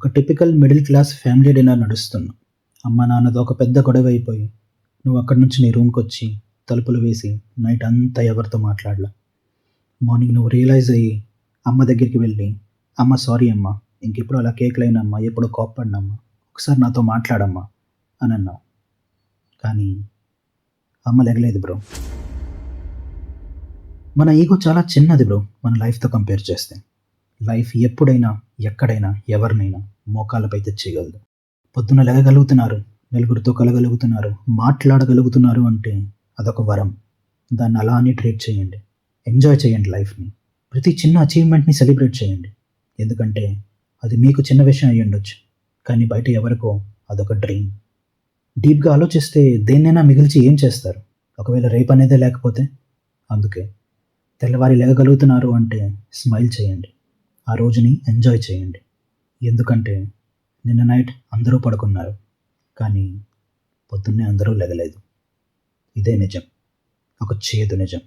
ఒక typical middle class family dinner నడుస్తున్నా. అమ్మ నాన్నతో ఒక పెద్ద గొడవ అయిపోయి నువ్వు అక్కడి నుంచి నీ రూమ్‌కొచ్చి తలుపులు వేసి నైట్ అంతా ఎవరితో మాట్లాడలా. మార్నింగ్ నువ్వు రియలైజ్ అయ్యి అమ్మ దగ్గరికి వెళ్ళి, "అమ్మ సారీ అమ్మ. ఇంకెప్పుడు అలా కేకలేనమ్మా. ఎప్పుడు కోప్పడనమ్మా. ఒకసారి నాతో మాట్లాడమ్మా" అని అన్నావు. కానీ అమ్మ లెగలేదు బ్రో. మన ఈగో చాలా చిన్నది బ్రో మన లైఫ్‌తో కంపేర్ చేస్తే. లైఫ్ ఎప్పుడైనా, ఎక్కడైనా, ఎవరినైనా మోకాళ్ళపై తెచ్చేయగలదు. పొద్దున లెగగలుగుతున్నారు, నలుగురితో కలగలుగుతున్నారు, మాట్లాడగలుగుతున్నారు అంటే అదొక వరం. దాన్ని అలా అని ట్రీట్ చేయండి. ఎంజాయ్ చేయండి లైఫ్‌ని. ప్రతి చిన్న అచీవ్‌మెంట్‌ని సెలబ్రేట్ చేయండి. ఎందుకంటే అది మీకు చిన్న విషయం అయ్యుండొచ్చు. కానీ బయట ఎవరికో అదొక డ్రీమ్. డీప్‌గా ఆలోచిస్తే దేన్నైనా మిగిల్చి ఏం చేస్తారు? ఒకవేళ రేపనేదే లేకపోతే? అందుకే తెల్లవారి లెగగలుగుతున్నారు అంటే స్మైల్ చేయండి. ఆ రోజుని ఎంజాయ్ చేయండి. ఎందుకంటే నిన్న నైట్ అందరూ పడుకున్నారు. కానీ పొద్దున్నే అందరూ లెగలేదు. ఇదే నిజం. ఒక చేదు నిజం.